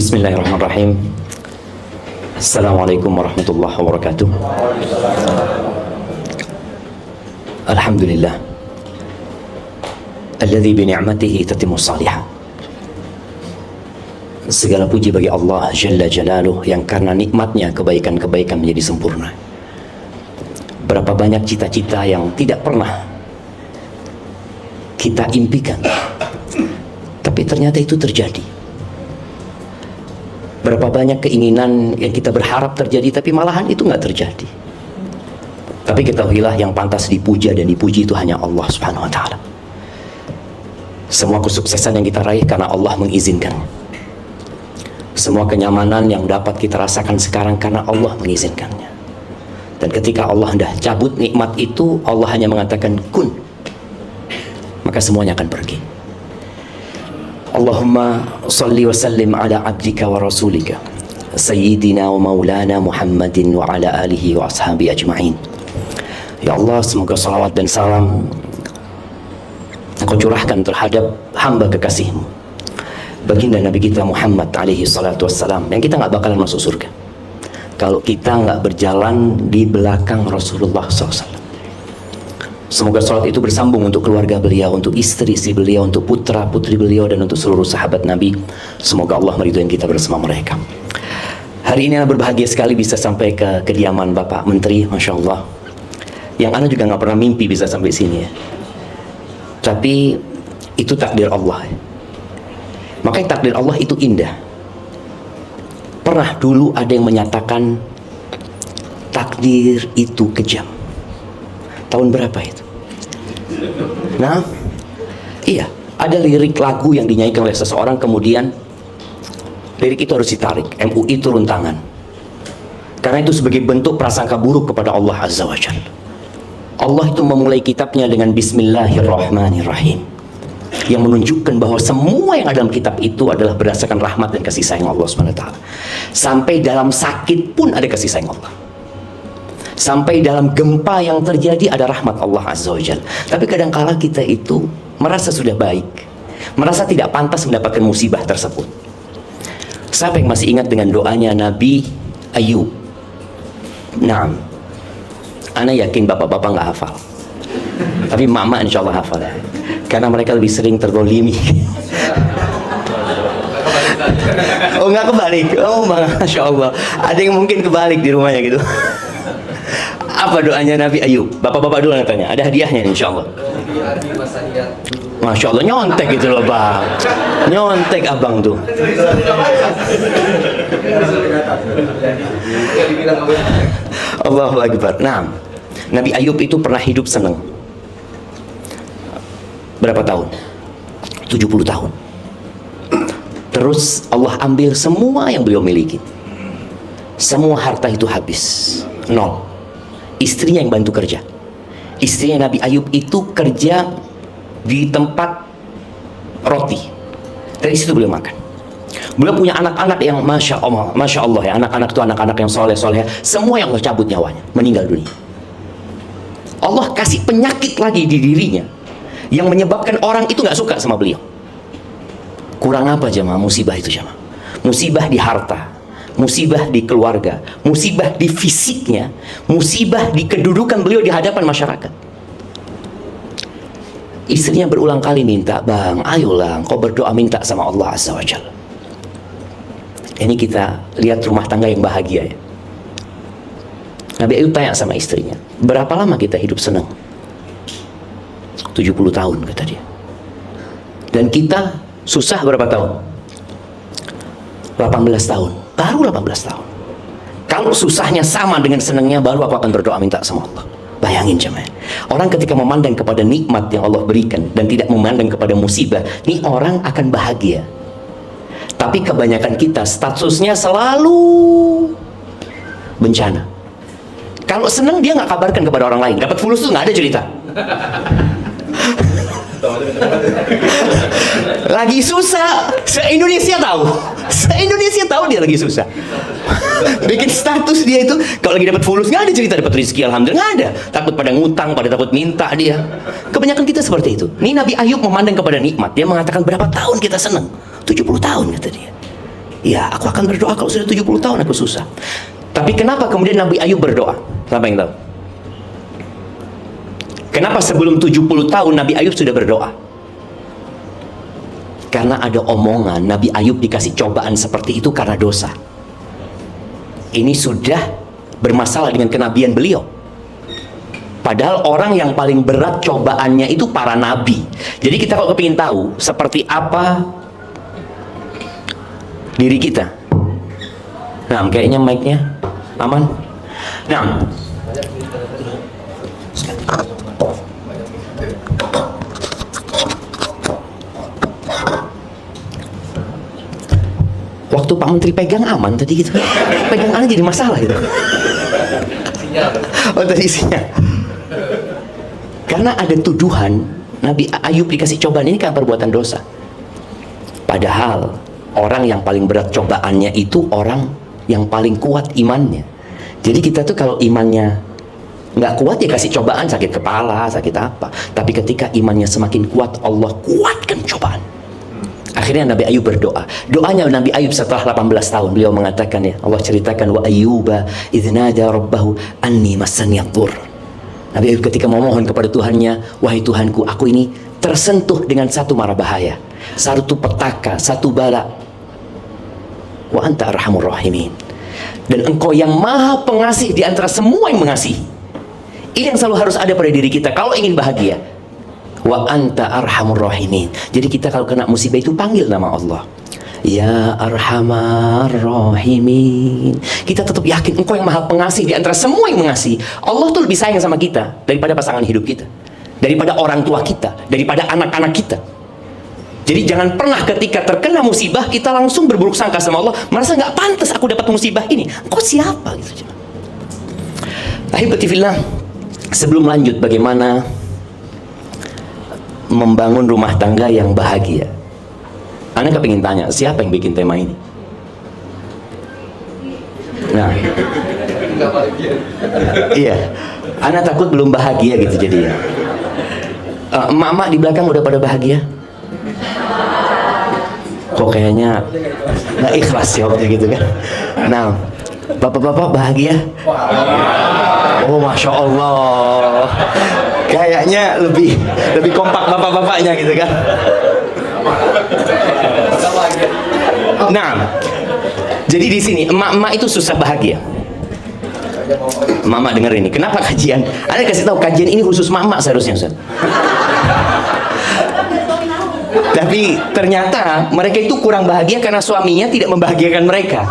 Bismillahirrahmanirrahim. Assalamualaikum warahmatullahi wabarakatuh. Alhamdulillah alladzi bi ni'matihi tatimmu shalihat. Segala puji bagi Allah Jalla Jalaluh yang karena nikmatnya kebaikan-kebaikan menjadi sempurna. Berapa banyak cita-cita yang tidak pernah kita impikan, tapi ternyata itu terjadi. Berapa banyak keinginan yang kita berharap terjadi, tapi malahan itu nggak terjadi. Tapi ketahuilah yang pantas dipuja dan dipuji itu hanya Allah Subhanahu wa Ta'ala. Semua kesuksesan yang kita raih karena Allah mengizinkan. Semua kenyamanan yang dapat kita rasakan sekarang karena Allah mengizinkannya. Dan ketika Allah hendak cabut nikmat itu, Allah hanya mengatakan kun, maka semuanya akan pergi. Allahumma salli wa sallim ala abdika wa rasulika Sayyidina wa maulana Muhammadin wa ala alihi wa ashabi ajma'in. Ya Allah, semoga salawat dan salam Engkau curahkan terhadap hamba kekasih-Mu, baginda Nabi kita Muhammad alaihi salatu wassalam, yang kita gak bakalan masuk surga kalau kita gak berjalan di belakang Rasulullah SAW. Semoga salat itu bersambung untuk keluarga beliau, untuk istri-istri beliau, untuk putra-putri beliau, dan untuk seluruh sahabat Nabi. Semoga Allah meridhoi kita bersama mereka. Hari ini Ana berbahagia sekali bisa sampai ke kediaman Bapak Menteri, Masya Allah. Yang Ana juga nggak pernah mimpi bisa sampai sini ya. Tapi itu takdir Allah. Makanya takdir Allah itu indah. Pernah dulu ada yang menyatakan takdir itu kejam. Tahun berapa itu? Nah, iya, ada lirik lagu yang dinyanyikan oleh seseorang, kemudian lirik itu harus ditarik, MUI turun tangan, karena itu sebagai bentuk prasangka buruk kepada Allah Azza wa Jalla. Allah itu memulai kitabnya dengan Bismillahirrahmanirrahim, yang menunjukkan bahwa semua yang ada dalam kitab itu adalah berdasarkan rahmat dan kasih sayang Allah SWT. Sampai dalam sakit pun ada kasih sayang Allah. Sampai dalam gempa yang terjadi ada rahmat Allah Azza wa Jalla. Tapi kadangkala kita itu merasa sudah baik, merasa tidak pantas mendapatkan musibah tersebut. Siapa yang masih ingat dengan doanya Nabi Ayub? Naam, Ana yakin bapak-bapak nggak hafal, tapi mama insya Allah hafal ya. Karena mereka lebih sering terzalimi. Oh, nggak kebalik? Oh, Masya Allah. Ada yang mungkin kebalik di rumahnya gitu. Apa doanya Nabi Ayub? Bapak-bapak dulu yang tanya. Ada hadiahnya insya Allah. Masya Allah, nyontek gitu loh Bang. Nyontek abang tuh. Allahu Akbar. Nah, Nabi Ayub itu pernah hidup senang. Berapa tahun? 70 tahun. Terus Allah ambil semua yang beliau miliki. Semua harta itu habis. Nol. Istrinya yang bantu kerja. Istrinya Nabi Ayub itu kerja di tempat roti. Dari situ beliau makan. Beliau punya anak-anak yang Masya Allah ya. Anak-anak itu anak-anak yang soleh-soleh. Semua yang Allah cabut nyawanya, meninggal dunia. Allah kasih penyakit lagi di dirinya, yang menyebabkan orang itu gak suka sama beliau. Kurang apa jemaah musibah itu jemaah? Musibah di harta, musibah di keluarga, musibah di fisiknya, musibah di kedudukan beliau di hadapan masyarakat. Istrinya berulang kali minta, Bang, ayolah kau berdoa minta sama Allah Azza wa Jalla. Ini kita lihat rumah tangga yang bahagia ya. Nabi Ayub tanya sama istrinya, berapa lama kita hidup senang? 70 tahun kata dia. Dan kita susah berapa tahun? 18 tahun. Baru 18 tahun. Kalau susahnya sama dengan senangnya, baru aku akan berdoa minta sama Allah. Bayangin jemaah. Orang ketika memandang kepada nikmat yang Allah berikan dan tidak memandang kepada musibah, ini orang akan bahagia. Tapi kebanyakan kita statusnya selalu bencana. Kalau senang dia nggak kabarkan kepada orang lain. Dapat fulus tuh nggak ada cerita. Lagi susah, se-Indonesia tahu. Se-Indonesia tahu dia lagi susah. Bikin status dia itu, kalau lagi dapat fulus nggak ada cerita dapat rezeki, alhamdulillah nggak ada. Takut pada ngutang, pada takut minta dia. Kebanyakan kita seperti itu. Ini Nabi Ayub memandang kepada nikmat. Dia mengatakan berapa tahun kita senang? 70 tahun kata dia. Ya, aku akan berdoa kalau sudah 70 tahun aku susah. Tapi kenapa kemudian Nabi Ayub berdoa? Siapa yang tahu? Kenapa sebelum 70 tahun Nabi Ayub sudah berdoa? Karena ada omongan Nabi Ayub dikasih cobaan seperti itu karena dosa. Ini sudah bermasalah dengan kenabian beliau. Padahal orang yang paling berat cobaannya itu para nabi. Jadi kita kalau kepingin tahu seperti apa diri kita. Nah, kayaknya mic-nya aman. Nah, waktu Pak Menteri pegang aman tadi gitu. Pegang aja jadi masalah gitu. Oh, tadi isinya. Karena ada tuduhan Nabi Ayub dikasih cobaan ini kan perbuatan dosa. Padahal orang yang paling berat cobaannya itu orang yang paling kuat imannya. Jadi kita tuh kalau imannya nggak kuat ya kasih cobaan, sakit kepala, sakit apa. Tapi ketika imannya semakin kuat, Allah kuatkan cobaan. Akhirnya Nabi Ayub berdoa. Doanya Nabi Ayub setelah 18 tahun, beliau mengatakan, ya Allah ceritakan, wa ayyuba idznada rabbahu anni massaniyadur. Nabi Ayub ketika memohon kepada Tuhannya, wahai Tuhanku, aku ini tersentuh dengan satu mara bahaya, satu petaka, satu bala. Wa anta arhamur rahimin. Dan engkau yang maha pengasih di antara semua yang mengasihi. Ini yang selalu harus ada pada diri kita kalau ingin bahagia. Wa anta arhamur rahimin. Jadi kita kalau kena musibah itu panggil nama Allah, ya arhamar rahimin. Kita tetap yakin engkau yang maha pengasih di antara semua yang mengasihi. Allah tuh lebih sayang sama kita daripada pasangan hidup kita, daripada orang tua kita, daripada anak-anak kita. Jadi jangan pernah ketika terkena musibah kita langsung berburuk sangka sama Allah, merasa nggak pantas aku dapat musibah ini. Engkau siapa gitu. Ahibati fillah, sebelum lanjut bagaimana membangun rumah tangga yang bahagia, Anda kepingin tanya, siapa yang bikin tema ini? Nah, iya, Anda takut belum bahagia gitu jadinya. Emak-emak di belakang udah pada bahagia? Kok kayaknya nggak ikhlas jawabnya gitu kan? Nah, bapak-bapak bahagia? Oh, masya Allah, kayaknya lebih kompak bapak-bapaknya gitu kan? Nah, jadi di sini emak-emak itu susah bahagia. Mama dengar ini, kenapa kajian? Anda kasih tahu kajian ini khusus mama seharusnya, Ustaz. Tapi ternyata mereka itu kurang bahagia karena suaminya tidak membahagiakan mereka.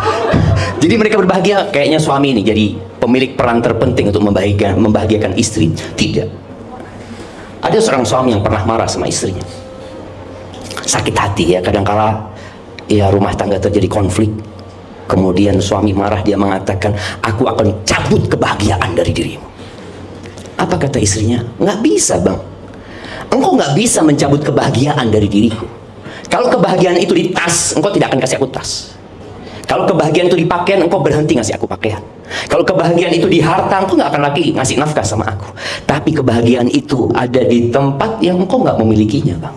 Jadi mereka berbahagia kayaknya suami ini jadi pemilik peran terpenting untuk membahagiakan istri. Tidak. Ada seorang suami yang pernah marah sama istrinya. Sakit hati ya, kadangkala ya rumah tangga terjadi konflik. Kemudian suami marah, dia mengatakan, aku akan cabut kebahagiaan dari dirimu. Apa kata istrinya? Nggak bisa, bang. Engkau nggak bisa mencabut kebahagiaan dari diriku. Kalau kebahagiaan itu di tas, engkau tidak akan kasih aku tas. Kalau kebahagiaan itu di pakaian, engkau berhenti ngasih aku pakaian. Kalau kebahagiaan itu di harta, engkau nggak akan lagi ngasih nafkah sama aku. Tapi kebahagiaan itu ada di tempat yang engkau nggak memilikinya, bang.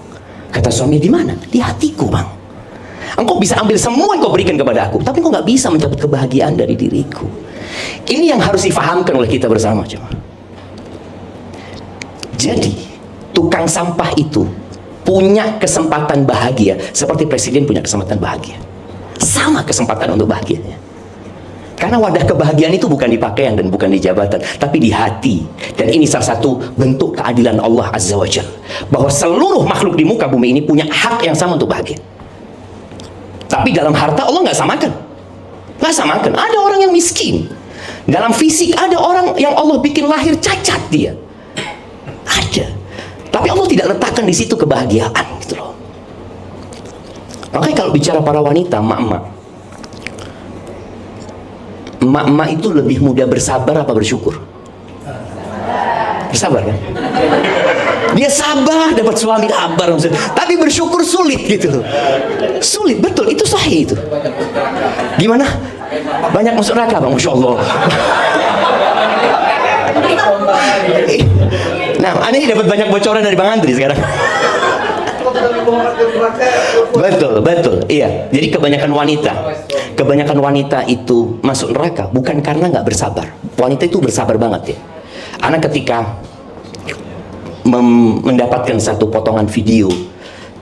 Kata suami, di mana? Di hatiku, bang. Engkau bisa ambil semua yang kau berikan kepada aku, tapi engkau nggak bisa mencabut kebahagiaan dari diriku. Ini yang harus difahamkan oleh kita bersama, coba. Jadi tukang sampah itu punya kesempatan bahagia seperti presiden punya kesempatan bahagia. Sama kesempatan untuk bahagianya. Karena wadah kebahagiaan itu bukan di pakaian dan bukan di jabatan, tapi di hati. Dan ini salah satu bentuk keadilan Allah Azza wa Jalla, bahwa seluruh makhluk di muka bumi ini punya hak yang sama untuk bahagia. Tapi dalam harta Allah nggak samakan. Nggak samakan. Ada orang yang miskin. Dalam fisik ada orang yang Allah bikin lahir cacat dia. Ada. Tapi Allah tidak letakkan di situ kebahagiaan gitu loh. Makanya kalau bicara para wanita, emak-emak itu lebih mudah bersabar apa bersyukur? Bersabar kan? Dia sabar dapat suami, sabar maksudnya. Tapi bersyukur sulit gitu loh. Sulit, betul, itu sahih itu. Gimana? Banyak masuk neraka, bang, masya Allah. Nah, aneh dapat banyak bocoran dari Bang Andri sekarang. Betul, betul, iya. Jadi kebanyakan wanita itu masuk neraka bukan karena nggak bersabar. Wanita itu bersabar banget ya. Anak ketika mendapatkan satu potongan video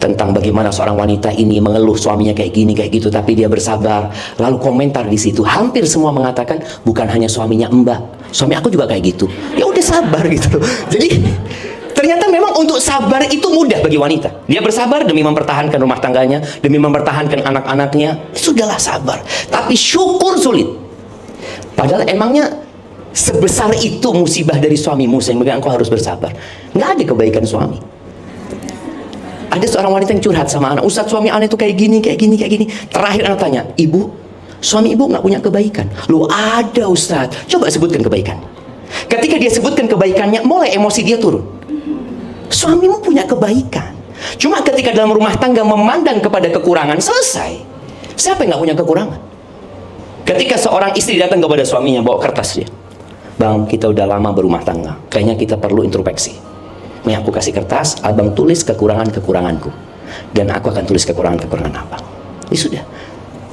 tentang bagaimana seorang wanita ini mengeluh suaminya kayak gini kayak gitu, tapi dia bersabar, lalu komentar di situ hampir semua mengatakan bukan hanya suaminya Mbak, suami aku juga kayak gitu. Ya udah sabar gitu. Jadi ternyata memang untuk sabar itu mudah bagi wanita. Dia bersabar demi mempertahankan rumah tangganya, demi mempertahankan anak-anaknya. Sudahlah sabar. Tapi syukur sulit. Padahal emangnya sebesar itu musibah dari suamimu sehingga engkau harus bersabar. Nggak ada kebaikan suami. Ada seorang wanita yang curhat sama anak, Ustadz suami anak itu kayak gini, kayak gini, kayak gini. Terakhir anak tanya, ibu, suami ibu nggak punya kebaikan? Loh ada Ustadz, coba sebutkan kebaikan. Ketika dia sebutkan kebaikannya, mulai emosi dia turun. Suamimu punya kebaikan. Cuma ketika dalam rumah tangga memandang kepada kekurangan, selesai. Siapa yang nggak punya kekurangan? Ketika seorang istri datang kepada suaminya bawa kertas dia, Bang, kita udah lama berumah tangga, kayaknya kita perlu introspeksi. Nih aku kasih kertas, abang tulis kekurangan-kekuranganku, dan aku akan tulis kekurangan-kekurangan abang. Ini sudah.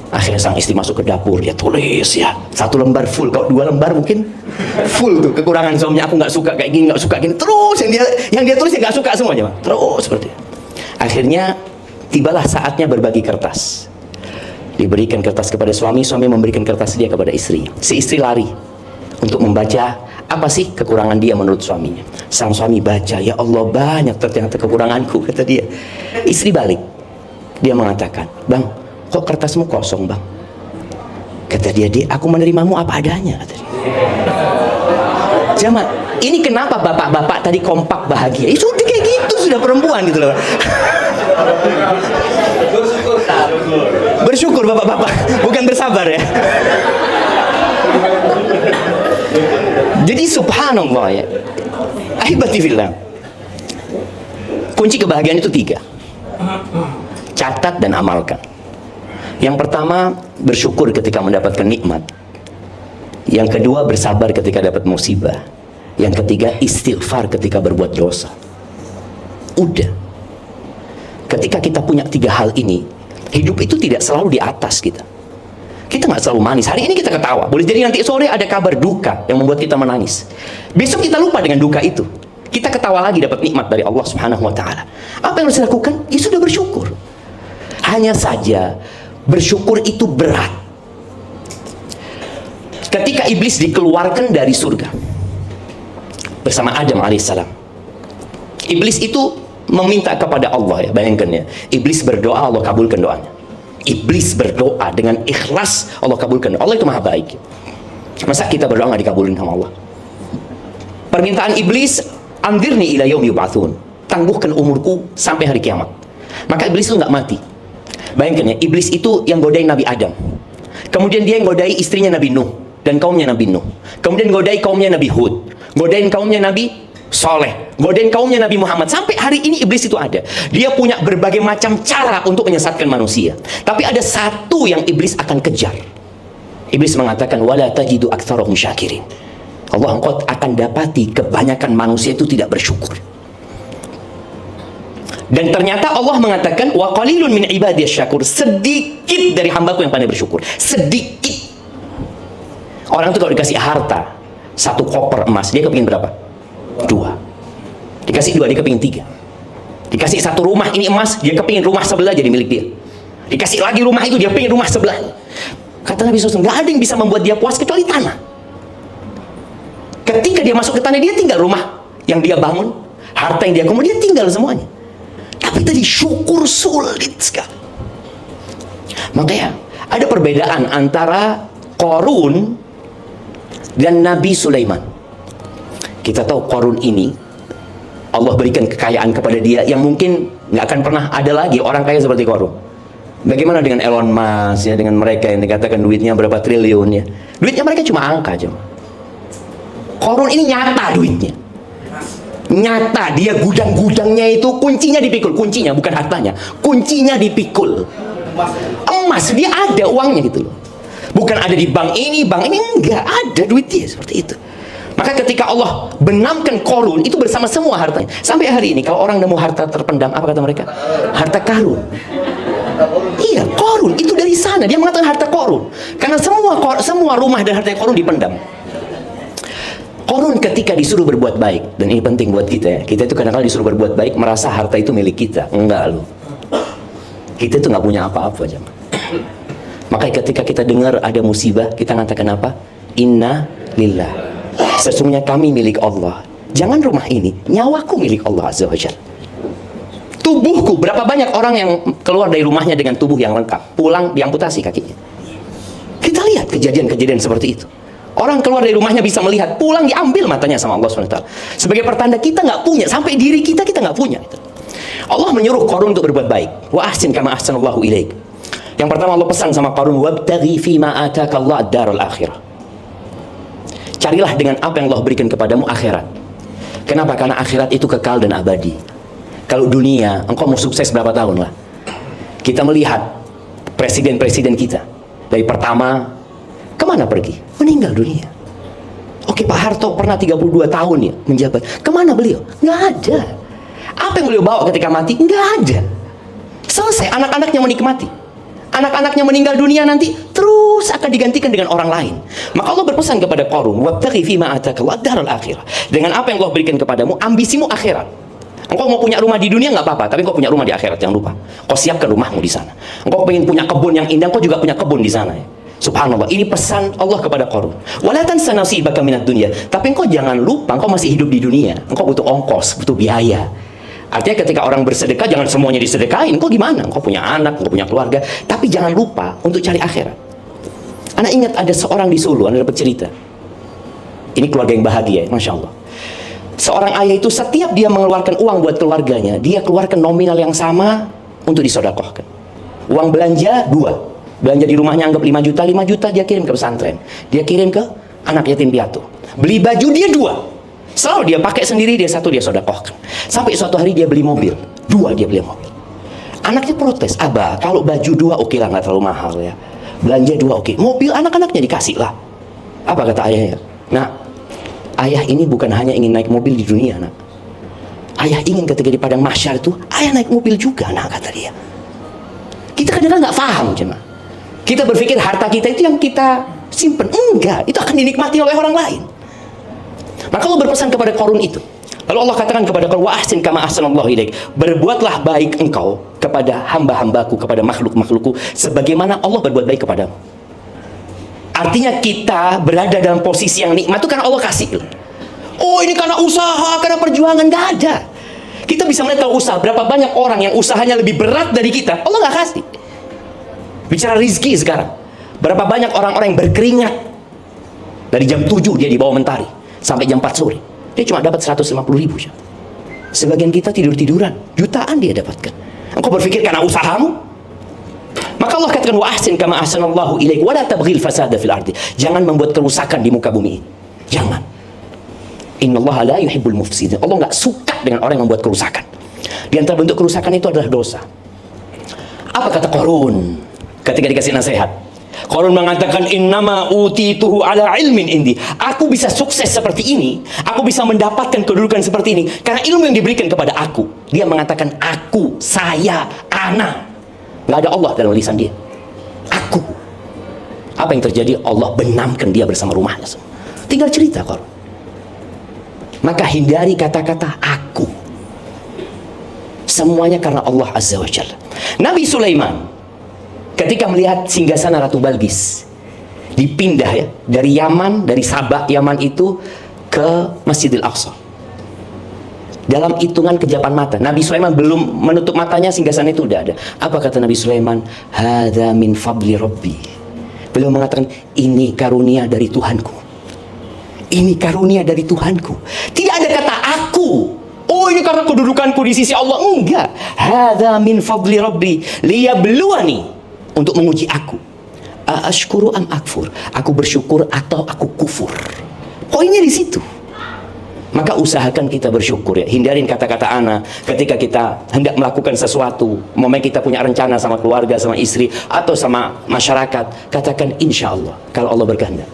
Akhirnya sang istri masuk ke dapur, dia tulis ya, 1 lembar full, kalau 2 lembar mungkin full tuh kekurangan suaminya. Aku nggak suka kayak gini, nggak suka gini, terus yang dia tulis yang nggak suka semuanya, Bang. Terus seperti itu. Akhirnya tibalah saatnya berbagi kertas. Diberikan kertas kepada suami, suami memberikan kertas dia kepada istri. Si istri lari untuk membaca apa sih kekurangan dia menurut suaminya. Sang suami baca, ya Allah banyak ternyata kekuranganku, kata dia. Istri balik, dia mengatakan, Bang, kok kertasmu kosong Bang? Kata dia, aku menerimamu apa adanya, kata dia. Jamaah, ini kenapa bapak-bapak tadi kompak bahagia? Itu sudah kayak gitu, sudah perempuan gitu loh. Bersyukur bapak-bapak, bukan bersabar ya. Jadi subhanallah ya, ahibati fillah, kunci kebahagiaan itu 3. Catat dan amalkan. Yang pertama, bersyukur ketika mendapatkan nikmat. Yang kedua, bersabar ketika dapat musibah. Yang ketiga, istighfar ketika berbuat dosa. Udah. Ketika kita punya 3 hal ini, hidup itu tidak selalu di atas kita. Kita nggak selalu manis. Hari ini kita ketawa. Boleh jadi nanti sore ada kabar duka yang membuat kita menangis. Besok kita lupa dengan duka itu. Kita ketawa lagi dapat nikmat dari Allah Subhanahu wa taala. Apa yang harus dilakukan? Ya sudah bersyukur. Hanya saja bersyukur itu berat. Ketika iblis dikeluarkan dari surga bersama Adam alaihissalam, iblis itu meminta kepada Allah ya, bayangkan ya. Iblis berdoa, Allah kabulkan doanya. Iblis berdoa dengan ikhlas, Allah kabulkan. Allah itu maha baik. Masa kita berdoa nggak dikabulin sama Allah? Permintaan iblis, anzirni ila yaumi yub'atsun, tangguhkan umurku sampai hari kiamat. Maka iblis itu nggak mati. Bayangkan ya, iblis itu yang godain Nabi Adam, kemudian dia yang godai istrinya Nabi Nuh dan kaumnya Nabi Nuh, kemudian godai kaumnya Nabi Hud, godain kaumnya Nabi Soleh, godain kaumnya Nabi Muhammad. Sampai hari ini iblis itu ada. Dia punya berbagai macam cara untuk menyesatkan manusia. Tapi ada satu yang iblis akan kejar. Iblis mengatakan, wala tajidu aktsarahum syakirin. Allah, engkau akan dapati kebanyakan manusia itu tidak bersyukur. Dan ternyata Allah mengatakan, wa qalilun min ibadiyas syakur. Sedikit dari hambaku yang pandai bersyukur. Sedikit. Orang itu kalau dikasih harta 1 koper emas, dia kepingin berapa? 2. Dikasih 2, dia kepingin 3. Dikasih 1 rumah ini emas, dia kepingin rumah sebelah jadi milik dia. Dikasih lagi rumah itu, dia pengen rumah sebelah. Kata Nabi SAW, nggak ada yang bisa membuat dia puas kecuali tanah. Ketika dia masuk ke tanah, dia tinggal rumah yang dia bangun, harta yang dia kumpul, dia tinggal semuanya. Tapi tadi syukur sulit sekali. Makanya ada perbedaan antara Qarun dan Nabi Sulaiman. Kita tahu Qarun ini Allah berikan kekayaan kepada dia yang mungkin nggak akan pernah ada lagi orang kaya seperti Qarun. Bagaimana dengan Elon Musk ya, dengan mereka yang dikatakan duitnya berapa triliun ya. Duitnya mereka cuma angka aja. Qarun ini nyata duitnya. Nyata, dia gudang-gudangnya itu kuncinya dipikul, kuncinya bukan hartanya, kuncinya dipikul. Emas, dia ada uangnya gitu loh. Bukan ada di bank ini enggak ada duit dia seperti itu. Maka ketika Allah benamkan Qarun itu bersama semua hartanya. Sampai hari ini kalau orang nemu harta terpendam, apa kata mereka? Harta karun. Iya, Qarun itu dari sana. Dia mengatakan harta Qarun. Karena semua rumah dan harta Qarun dipendam. Qarun ketika disuruh berbuat baik, dan ini penting buat kita ya. Kita itu kadang-kadang disuruh berbuat baik merasa harta itu milik kita. Enggak loh. Kita itu nggak punya apa-apa, jemaah. Makanya ketika kita dengar ada musibah, kita mengatakan apa? Inna lillah. Sesungguhnya kami milik Allah. Jangan rumah ini, nyawaku milik Allah Azza wa Jalla. Tubuhku, berapa banyak orang yang keluar dari rumahnya dengan tubuh yang lengkap, pulang diamputasi kakinya. Kita lihat kejadian-kejadian seperti itu. Orang keluar dari rumahnya bisa melihat, pulang diambil matanya sama Allah SWT. Sebagai pertanda kita nggak punya, sampai diri kita nggak punya. Allah menyuruh Qarun untuk berbuat baik. Wa ahsin kama ahsanallahu ilaik. Yang pertama Allah pesan sama Qarun, wabtaghi fima ataka Allah ad-darul akhirah. Carilah dengan apa yang Allah berikan kepadamu akhirat. Kenapa? Karena akhirat itu kekal dan abadi. Kalau dunia, engkau mau sukses berapa tahun lah. Kita melihat presiden-presiden kita. Dari pertama, kemana pergi? Meninggal dunia. Oke, Pak Harto pernah 32 tahun ya menjabat. Kemana beliau? Nggak ada. Apa yang beliau bawa ketika mati? Nggak ada. Selesai, anak-anaknya menikmati. Anak-anaknya meninggal dunia nanti terus akan digantikan dengan orang lain. Maka Allah berpesan kepada Qarun, wabtaghi fima ataka ad-darul akhirah. Dengan apa yang Allah berikan kepadamu, ambisimu akhirat. Engkau mau punya rumah di dunia nggak apa-apa, tapi engkau punya rumah di akhirat, jangan lupa. Kau siapkan rumahmu di sana. Engkau pengen punya kebun yang indah, engkau juga punya kebun di sana ya. Subhanallah, ini pesan Allah kepada Qarun. Wala tansa nasibaka minad dunya. Tapi engkau jangan lupa, engkau masih hidup di dunia. Engkau butuh ongkos, butuh biaya. Artinya ketika orang bersedekah, jangan semuanya disedekahin. Engkau gimana? Engkau punya anak, engkau punya keluarga. Tapi jangan lupa untuk cari akhirat. Anak ingat ada seorang di Solo, Anda dapat cerita. Ini keluarga yang bahagia, Masya Allah. Seorang ayah itu setiap dia mengeluarkan uang buat keluarganya, dia keluarkan nominal yang sama untuk disodakohkan. Uang belanja 2. Belanja di rumahnya anggap 5 juta, 5 juta dia kirim ke pesantren. Dia kirim ke anak yatim piatu. Beli baju dia 2. Selalu dia pakai sendiri, dia 1 dia sodakohkan. Sampai suatu hari dia beli mobil, 2 dia beli mobil. Anaknya protes, abah kalau baju 2 oke lah, nggak terlalu mahal ya. Belanja 2 oke. Mobil anak-anaknya dikasih lah. Apa kata ayahnya? Nah, ayah ini bukan hanya ingin naik mobil di dunia, nak. Ayah ingin ketika di padang mahsyar itu, ayah naik mobil juga, nah kata dia. Kita kadang-kadang nggak paham, cuma. Kita berpikir harta kita itu yang kita simpen. Enggak, itu akan dinikmati oleh orang lain. Maka Allah berpesan kepada Qarun itu. Lalu Allah katakan kepada Qarun, wa ahsin kama ahsanallahu ilaik. Berbuatlah baik engkau kepada hamba-hambaku, kepada makhluk-makhlukku, sebagaimana Allah berbuat baik kepadamu. Artinya kita berada dalam posisi yang nikmat itu karena Allah kasih. Oh ini karena usaha, karena perjuangan, nggak ada. Kita bisa melihat kalau usaha, berapa banyak orang yang usahanya lebih berat dari kita, Allah nggak kasih. Bicara rizki sekarang, berapa banyak orang-orang yang berkeringat dari jam 7 dia di bawah mentari sampai jam 4 sore, dia cuma dapat 150.000. Sebagian kita tidur-tiduran, jutaan dia dapatkan. Engkau berpikir karena usahamu? Maka Allah katakan, wa ahsin kama ahsanallahu ilaik wa la tabghil fasada fil ardi. Jangan membuat kerusakan di muka bumi ini. Jangan. Innallaha la yuhibbul mufsidin. Allah nggak suka dengan orang yang membuat kerusakan. Di antara bentuk kerusakan itu adalah dosa. Apa kata Qarun ketika dikasih nasihat? Qarun mengatakan, innama utituhu ala ilmin indi. Aku bisa sukses seperti ini, aku bisa mendapatkan kedudukan seperti ini karena ilmu yang diberikan kepada aku. Dia mengatakan aku, saya, ana. Nggak ada Allah dalam lisan dia. Aku. Apa yang terjadi? Allah benamkan dia bersama rumahnya. Tinggal cerita Qarun. Maka hindari kata-kata aku. Semuanya karena Allah Azza wa Jalla. Nabi Sulaiman ketika melihat singgasana Ratu Balqis dipindah ya dari Yaman, dari Sabah Yaman itu ke Masjidil Aqsa, dalam hitungan kejapan mata. Nabi Sulaiman belum menutup matanya, singgasana itu udah ada. Apa kata Nabi Sulaiman? Hadza min fadli Rabbi. Beliau mengatakan, ini karunia dari Tuhanku. Ini karunia dari Tuhanku. Tidak ada kata aku. Oh ini karena kedudukanku di sisi Allah. Enggak. Hadza min fadli Rabbi liyabluwani, untuk menguji aku. Ashkuru am akfur. Aku bersyukur atau aku kufur. Poinnya di situ. Maka usahakan kita bersyukur ya. Hindarin kata-kata ana ketika kita hendak melakukan sesuatu. Momen kita punya rencana sama keluarga, sama istri, atau sama masyarakat. Katakan insya Allah, kalau Allah berkehendak.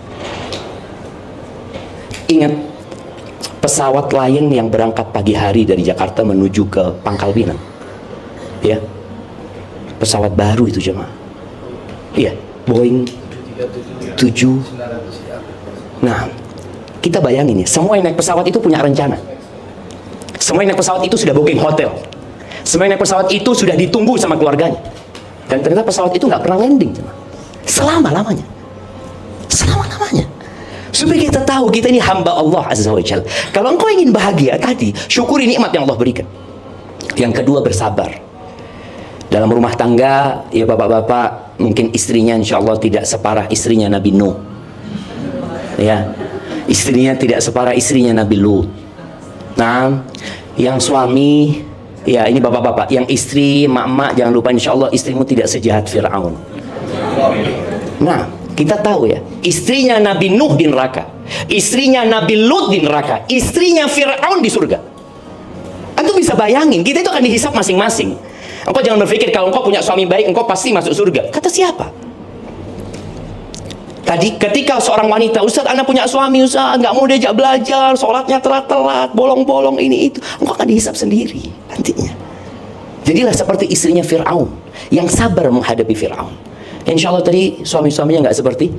Ingat, pesawat Lion yang berangkat pagi hari dari Jakarta menuju ke Pangkal Pinang, ya, pesawat baru itu jemaah, iya, Boeing 7. Nah, kita bayangin ya, semua yang naik pesawat itu punya rencana. Semua yang naik pesawat itu sudah booking hotel. Semua yang naik pesawat itu sudah ditunggu sama keluarganya. Dan ternyata pesawat itu nggak pernah landing, selama-lamanya. Selama-lamanya. Supaya kita tahu kita ini hamba Allah Azza wa Jalla. Kalau engkau ingin bahagia tadi, syukuri nikmat yang Allah berikan. Yang kedua, bersabar. Dalam rumah tangga, ya bapak-bapak, mungkin istrinya insya Allah tidak separah istrinya Nabi Nuh. Ya, istrinya tidak separah istrinya Nabi Lut. Nah, yang suami, ya ini bapak-bapak, yang istri, mak-mak, jangan lupa insya Allah istrimu tidak sejahat Fir'aun. Nah, kita tahu ya, istrinya Nabi Nuh di neraka, istrinya Nabi Lut di neraka, istrinya Fir'aun di surga. Antum bisa bayangin, kita itu akan dihisap masing-masing. Engkau jangan berpikir kalau engkau punya suami baik, engkau pasti masuk surga. Kata siapa? Tadi ketika seorang wanita, Ustaz, Anda punya suami, Ustaz, nggak mau diajak belajar, sholatnya telat-telat, bolong-bolong, ini itu, engkau akan dihisap sendiri nantinya. Jadilah seperti istrinya Fir'aun, yang sabar menghadapi Fir'aun. Insya Allah tadi suami-suaminya nggak seperti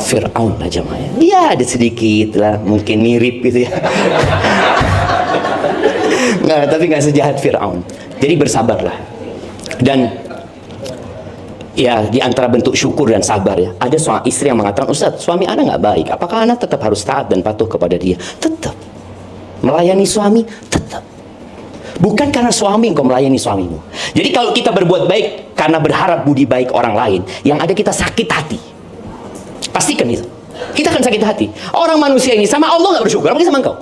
Fir'aun lah jemaah. Ya ada sedikit lah, mungkin mirip gitu ya. Nggak, tapi nggak sejahat Fir'aun. Jadi bersabarlah. Dan ya di antara bentuk syukur dan sabar ya, ada seorang istri yang mengatakan, Ustaz, suami anak nggak baik, apakah anak tetap harus taat dan patuh kepada dia? Tetap. Melayani suami, tetap. Bukan karena suami engkau melayani suamimu. Jadi kalau kita berbuat baik karena berharap budi baik orang lain, yang ada kita sakit hati. Pastikan itu. Kita akan sakit hati. Orang manusia ini sama Allah nggak bersyukur, apalagi sama engkau.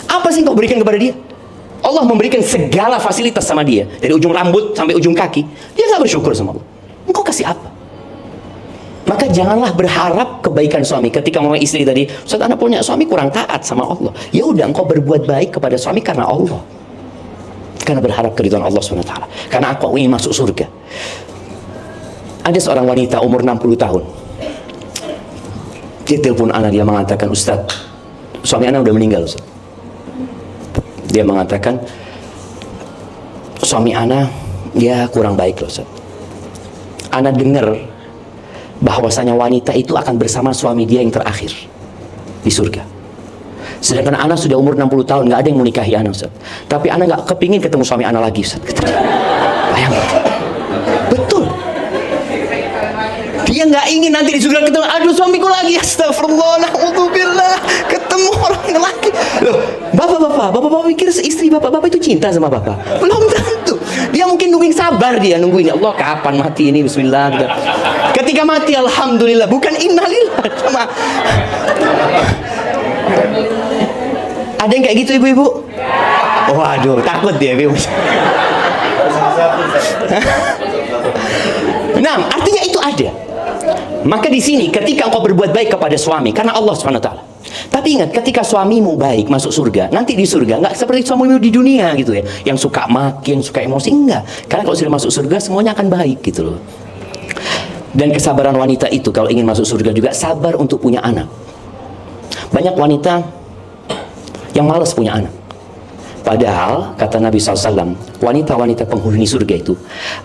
Apa sih engkau berikan kepada dia? Allah memberikan segala fasilitas sama dia, dari ujung rambut sampai ujung kaki. Dia nggak bersyukur sama Allah. Engkau kasih apa? Maka janganlah berharap kebaikan suami. Ketika mama istri tadi, Ustaz, anak punya suami kurang taat sama Allah. Ya udah, engkau berbuat baik kepada suami karena Allah. Karena berharap keridhaan Allah SWT. Karena aku ingin masuk surga. Ada seorang wanita umur 60 tahun. Dia telepon anak, dia mengatakan, Ustaz, suami anak udah meninggal, Ustaz. Dia mengatakan, suami anak dia kurang baik loh, Ustaz. Anak dengar bahwasanya wanita itu akan bersama suami dia yang terakhir di surga. Sedangkan anak sudah umur 60 tahun, nggak ada yang menikahi anak, Ustaz. Tapi anak nggak kepingin ketemu suami anak lagi, Ustaz. Bayangin. Betul. Dia nggak ingin nanti di surga ketemu, aduh suamiku lagi, astagfirullah, na'udzubillah, ketemu orang lagi. Loh, bapak-bapak pikir istri bapak-bapak itu cinta sama bapak? Belum tentu. Dia mungkin nungguin, sabar dia nungguin, ya Allah kapan mati ini, bismillah. Ketika mati, alhamdulillah, bukan innalillah. Sama. Ada yang kayak gitu ibu-ibu? Waduh, takut dia ibu. Nah, artinya itu ada. Maka di sini ketika engkau berbuat baik kepada suami karena Allah SWT. Tapi ingat, ketika suamimu baik masuk surga, nanti di surga nggak seperti suamimu di dunia gitu ya, yang suka maki, yang suka emosi, enggak. Karena kalau sudah masuk surga semuanya akan baik gitu loh. Dan kesabaran wanita itu kalau ingin masuk surga juga sabar untuk punya anak. Banyak wanita yang malas punya anak. Padahal kata Nabi SAW, wanita-wanita penghuni surga itu,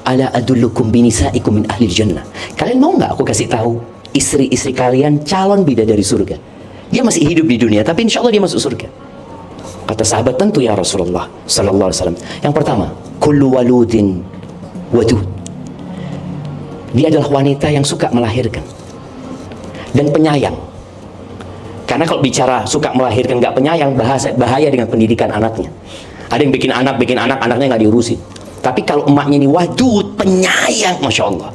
ala adullukum binisaikum min ahli jannah. Kalian mau nggak aku kasih tahu istri-istri kalian calon bidadari surga? Dia masih hidup di dunia, tapi insya Allah dia masuk surga. Kata sahabat, tentu ya Rasulullah Sallallahu Alaihi Wasallam. Yang pertama, kullu waludin wadud. Dia adalah wanita yang suka melahirkan dan penyayang. Karena kalau bicara suka melahirkan nggak penyayang, bahaya dengan pendidikan anaknya. Ada yang bikin anak, anaknya nggak diurusin. Tapi kalau emaknya ini wadud, penyayang, masya Allah.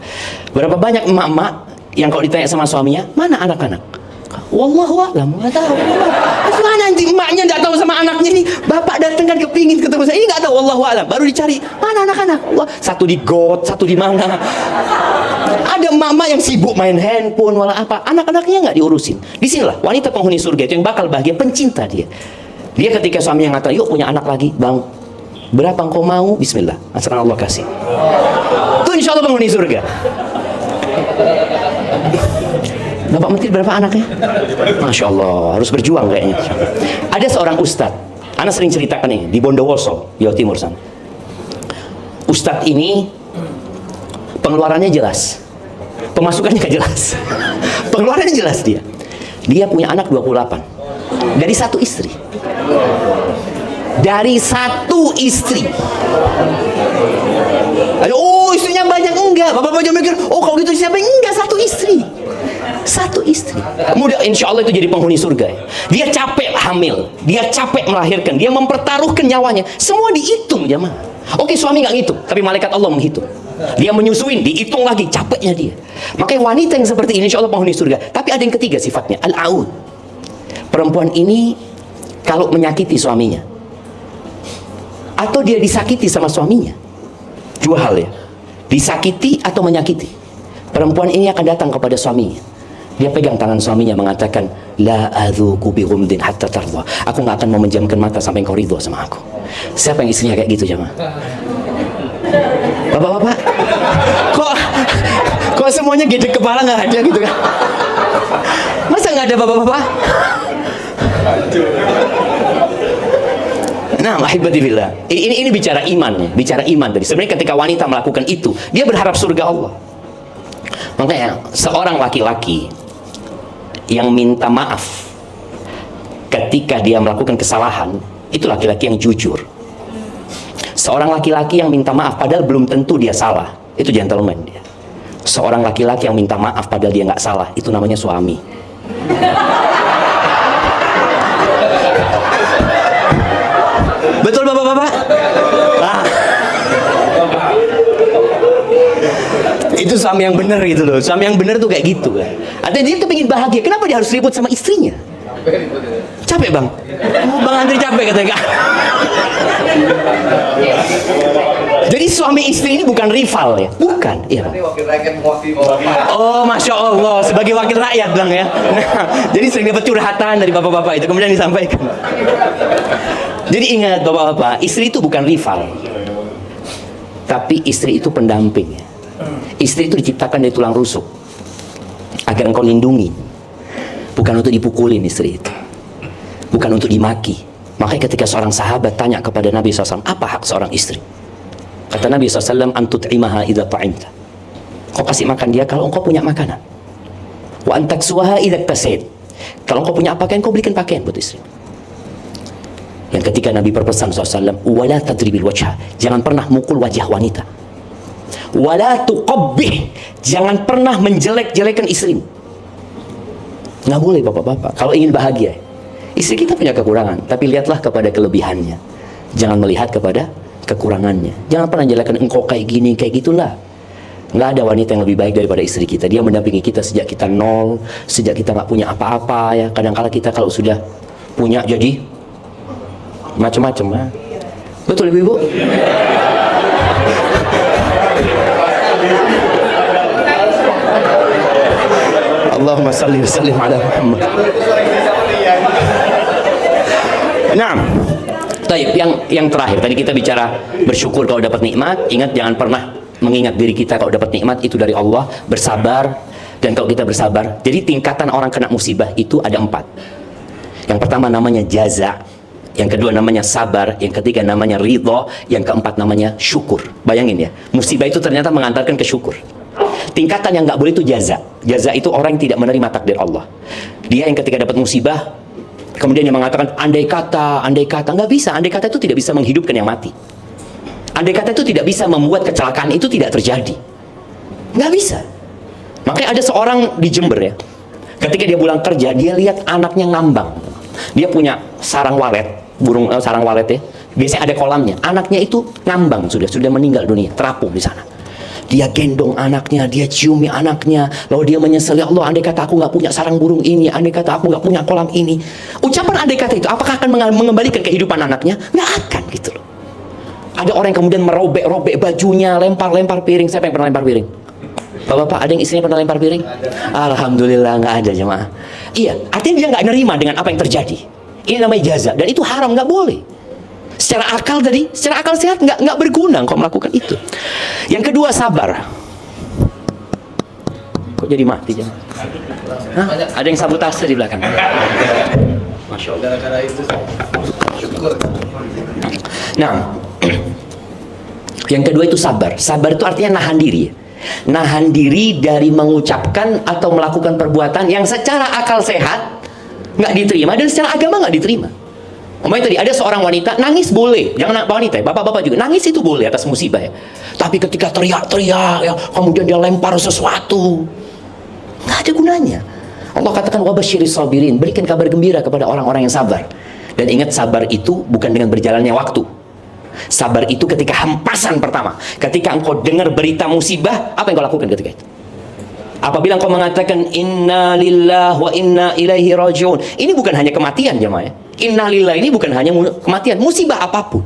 Berapa banyak emak-emak yang kalau ditanya sama suaminya, mana anak-anak? Wallahu a'lam, nggak tahu. Mana anjing, emaknya nggak tahu sama anaknya ini. Bapak datang kan kepingin ketemu saya, ini nggak tahu. Wallahu a'lam, baru dicari mana anak-anak. Satu di got, satu di mana. Ada emak-emak yang sibuk main handphone, wala apa. Anak-anaknya nggak diurusin. Disinilah wanita penghuni surga itu yang bakal bahagia, pencinta dia. Dia ketika suaminya ngata, yuk punya anak lagi, bang. Berapa engkau mau? Bismillah, asalkan Allah kasih. Itu insya Allah penghuni surga. Bapak Menteri berapa anaknya? Masya Allah, harus berjuang kayaknya. Ada seorang ustadz, anak sering ceritakan nih, di Bondowoso, Jawa Timur sana. Ustadz ini pengeluarannya jelas, pemasukannya gak jelas. Pengeluarannya jelas dia. Dia punya anak 28 dari satu istri. Dari satu istri. Oh, istrinya banyak, enggak. Bapak-bapak jangan mikir, oh kalau gitu siapa? Enggak, satu istri. Satu istri. Kemudian insya Allah itu jadi penghuni surga ya. Dia capek hamil, dia capek melahirkan, dia mempertaruhkan nyawanya. Semua dihitung jemaah. Oke, suami nggak ngitung, tapi malaikat Allah menghitung. Dia menyusuin, dihitung lagi, capeknya dia. Makanya wanita yang seperti ini insya Allah penghuni surga. Tapi ada yang ketiga sifatnya, al-aud. Perempuan ini kalau menyakiti suaminya, atau dia disakiti sama suaminya, dua hal ya, disakiti atau menyakiti, perempuan ini akan datang kepada suaminya. Dia pegang tangan suaminya mengatakan, la adzuku bi ghumdin hatta tarda. Aku nggak akan memejamkan mata sampai engkau ridho sama aku. Siapa yang istrinya kayak gitu jemaah? Bapak-bapak, kok semuanya gede kepala nggak ada gitu kan? Masa nggak ada bapak-bapak? Nah, ahibati billah. Ini bicara iman ya, bicara iman tadi. Sebenarnya ketika wanita melakukan itu, dia berharap surga Allah. Makanya seorang laki-laki yang minta maaf ketika dia melakukan kesalahan, itu laki-laki yang jujur. Seorang laki-laki yang minta maaf padahal belum tentu dia salah, itu gentleman dia. Seorang laki-laki yang minta maaf padahal dia nggak salah, itu namanya suami. Betul bapak-bapak? Nah, itu suami yang benar gitu loh. Suami yang benar tuh kayak gitu kan. Artinya dia tuh pengen bahagia. Kenapa dia harus ribut sama istrinya? Capek bang? Oh, Bang Andri capek katanya. Jadi suami istri ini bukan rival ya? Bukan. Iya bang. Oh masya Allah, sebagai wakil rakyat bang ya. Nah, jadi sering dapat curhatan dari bapak-bapak itu kemudian disampaikan. Jadi ingat bapak-bapak, istri itu bukan rival, tapi istri itu pendamping. Istri itu diciptakan dari tulang rusuk agar engkau lindungi, bukan untuk dipukulin istri itu, bukan untuk dimaki. Makanya ketika seorang sahabat tanya kepada Nabi SAW, apa hak seorang istri? Kata Nabi SAW, antut'imaha idza ta'imta. Kau kasih makan dia kalau engkau punya makanan. Wa antaksuha idza tasid. Kalau engkau punya pakaian, kau belikan pakaian buat istri. Yang ketika Nabi berpesan SAW, wala tadribil wajha, jangan pernah mukul wajah wanita. Wala tuqabbih, jangan pernah menjelek-jelekan istrimu. Nggak boleh bapak-bapak. Kalau ingin bahagia, istri kita punya kekurangan, tapi lihatlah kepada kelebihannya. Jangan melihat kepada kekurangannya. Jangan pernah jelekan engkau kayak gini, kayak gitulah. Nggak ada wanita yang lebih baik daripada istri kita. Dia mendampingi kita sejak kita nol, sejak kita nggak punya apa-apa ya. Kadang-kala kita kalau sudah punya jadi macam-macam ya. Betul ibu-ibu? Allahumma salli wa sallim ala Muhammad. Nah, taib, yang terakhir tadi kita bicara bersyukur kalau dapat nikmat. Ingat jangan pernah mengingat diri kita kalau dapat nikmat itu dari Allah. Bersabar, dan kalau kita bersabar, jadi tingkatan orang kena musibah itu ada 4. Yang pertama namanya jaza, yang kedua namanya sabar, yang ketiga namanya ridho, yang keempat namanya syukur. Bayangin ya, musibah itu ternyata mengantarkan ke syukur. Tingkatan yang nggak boleh itu jaza. Jaza itu orang yang tidak menerima takdir Allah. Dia yang ketika dapat musibah kemudian dia mengatakan andai kata, nggak bisa. Andai kata itu tidak bisa menghidupkan yang mati. Andai kata itu tidak bisa membuat kecelakaan itu tidak terjadi. Nggak bisa. Makanya ada seorang di Jember ya, ketika dia pulang kerja, dia lihat anaknya ngambang. Dia punya sarang walet, burung sarang walet ya. Biasanya ada kolamnya. Anaknya itu ngambang, sudah meninggal dunia, terapung di sana. Dia gendong anaknya, dia ciumi anaknya, lalu dia menyesal, ya Allah, andai kata aku nggak punya sarang burung ini, andai kata aku nggak punya kolam ini. Ucapan andai kata itu, apakah akan mengembalikan kehidupan anaknya? Nggak akan gitu loh. Ada orang yang kemudian merobek-robek bajunya, lempar-lempar piring. Siapa yang pernah lempar piring? Bapak-bapak, ada yang istrinya pernah lempar piring? Alhamdulillah nggak ada jemaah. Iya, artinya dia nggak nerima dengan apa yang terjadi. Ini namanya jaza, dan itu haram, nggak boleh. Secara akal tadi, secara akal sehat nggak berguna kok melakukan itu. Yang kedua sabar. Kok jadi mati jangan. Hah? Ada yang sabotase di belakang. Masya Allah. Gara-gara itu syukur. Nah, yang kedua itu sabar. Sabar itu artinya nahan diri. Nahan diri dari mengucapkan atau melakukan perbuatan yang secara akal sehat nggak diterima dan secara agama nggak diterima. Umpamanya tadi ada seorang wanita nangis boleh, jangan wanita ya, bapak-bapak juga nangis itu boleh atas musibah ya. Tapi ketika teriak-teriak ya, kemudian dia lempar sesuatu, nggak ada gunanya. Allah katakan wabasyiris sabirin, berikan kabar gembira kepada orang-orang yang sabar. Dan ingat, sabar itu bukan dengan berjalannya waktu. Sabar itu ketika hempasan pertama, ketika engkau dengar berita musibah, apa yang kau lakukan ketika itu? Apabila engkau mengatakan inna lillahi wa inna ilaihi rajiun, ini bukan hanya kematian jemaah ya. Inna lillahi ini bukan hanya kematian, musibah apapun.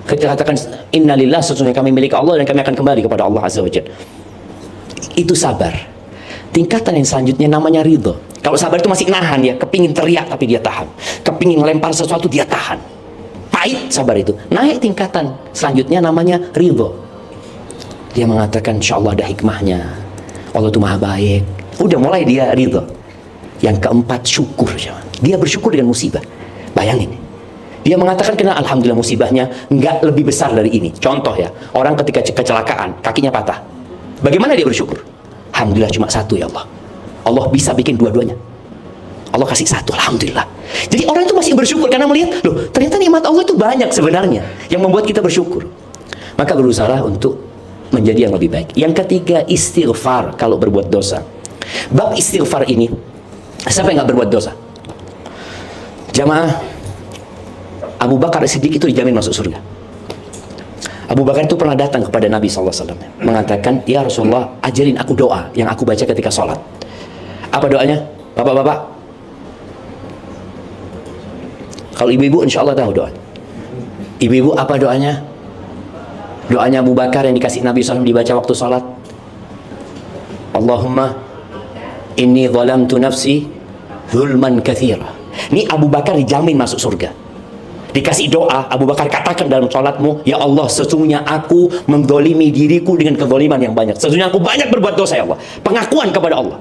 Ketika katakan inna lillahi, sesungguhnya kami milik Allah dan kami akan kembali kepada Allah Azza wa Jalla. Itu sabar. Tingkatan yang selanjutnya namanya ridho. Kalau sabar itu masih nahan ya, kepingin teriak tapi dia tahan, kepingin lempar sesuatu dia tahan. Pahit sabar itu. Naik tingkatan selanjutnya namanya ridho. Dia mengatakan insya Allah ada hikmahnya, Allah itu maha baik. Udah mulai dia ridho. Yang keempat syukur. Dia bersyukur dengan musibah. Bayangin, dia mengatakan kena alhamdulillah musibahnya nggak lebih besar dari ini. Contoh ya, orang ketika kecelakaan kakinya patah, bagaimana dia bersyukur? Alhamdulillah cuma satu ya Allah. Allah bisa bikin dua-duanya. Allah kasih satu, alhamdulillah. Jadi orang itu masih bersyukur karena melihat, loh ternyata nikmat Allah itu banyak sebenarnya yang membuat kita bersyukur. Maka berusaha untuk menjadi yang lebih baik. Yang ketiga, istighfar kalau berbuat dosa. Bab istighfar ini, siapa yang nggak berbuat dosa? Jamaah, Abu Bakar Siddiq itu dijamin masuk surga. Abu Bakar itu pernah datang kepada Nabi SAW, mengatakan, ya Rasulullah, ajarin aku doa yang aku baca ketika sholat. Apa doanya? Bapak-bapak, kalau ibu-ibu insya Allah tahu doa. Ibu-ibu apa doanya? Doanya Abu Bakar yang dikasih Nabi SAW dibaca waktu sholat. Allahumma inni zalamtu nafsi zulman katsira. Ini Abu Bakar dijamin masuk surga. Dikasih doa, Abu Bakar katakan dalam sholatmu, ya Allah, sesungguhnya aku mendolimi diriku dengan kezaliman yang banyak. Sesungguhnya aku banyak berbuat dosa ya Allah. Pengakuan kepada Allah.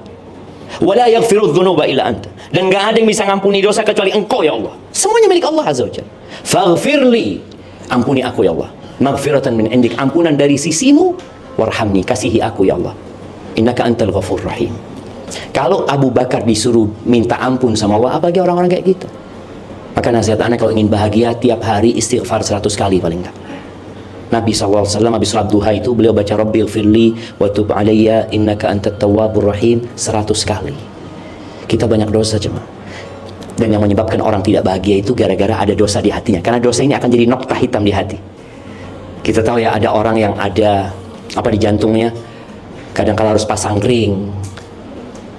Wala yaghfiru dzunuba illa anta. Dan gak ada yang bisa ngampuni dosa kecuali Engkau ya Allah. Semuanya milik Allah Azza wa Jalla. Faghfirli, ampuni aku ya Allah. Maghfiratan min indik, ampunan dari sisimu. Warhamni, kasihi aku ya Allah. Innaka antal ghafur rahim. Kalau Abu Bakar disuruh minta ampun sama Allah, apalagi orang-orang kayak gitu. Maka nasihat anak kalau ingin bahagia, tiap hari istighfar 100 kali paling enggak. Nabi SAW habis sholat duha itu beliau baca Rabbighfirli wa tub alayya innaka antat tawwabur rahim 100 kali. Kita banyak dosa cuma. Dan yang menyebabkan orang tidak bahagia itu gara-gara ada dosa di hatinya. Karena dosa ini akan jadi noktah hitam di hati. Kita tahu ya, ada orang yang ada apa di jantungnya, kadang-kala harus pasang ring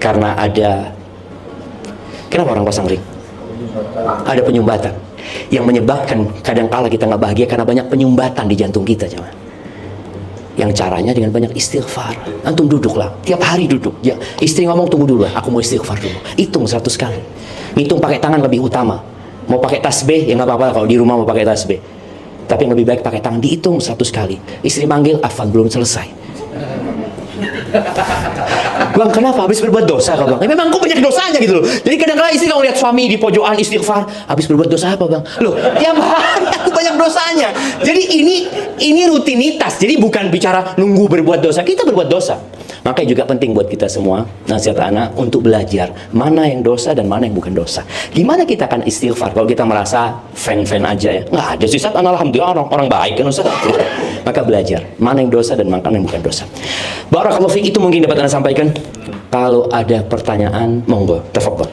karena ada, kenapa orang pasang ring? Ada penyumbatan yang menyebabkan kadang-kala kita nggak bahagia karena banyak penyumbatan di jantung kita, cuman. Yang caranya dengan banyak istighfar. Antum duduklah, tiap hari duduk. Ya, istri ngomong tunggu dulu, aku mau istighfar dulu. Hitung 100 kali. Hitung pakai tangan lebih utama. Mau pakai tasbih ya nggak apa-apa kalau di rumah mau pakai tasbih. Tapi yang lebih baik pakai tangan, dihitung 100 kali. Istri manggil, Afan belum selesai. Bang, kenapa? Habis berbuat dosa kau bang? Memang kau banyak dosanya gitu loh. Jadi kadang-kadang istri kalau lihat suami di pojokan istighfar, habis berbuat dosa apa bang? Loh, tiap hari aku banyak dosanya. Jadi ini rutinitas. Jadi bukan bicara nunggu berbuat dosa. Kita berbuat dosa. Makanya juga penting buat kita semua, nasihat anak, untuk belajar mana yang dosa dan mana yang bukan dosa. Gimana kita akan istighfar kalau kita merasa fan-fan aja ya? Nggak ada sih, alhamdulillah orang baik kan Ustaz. Maka belajar mana yang dosa dan mana yang bukan dosa. Barakallahu fiik, itu mungkin dapat Anda sampaikan. Kalau ada pertanyaan, monggo, tafadhol.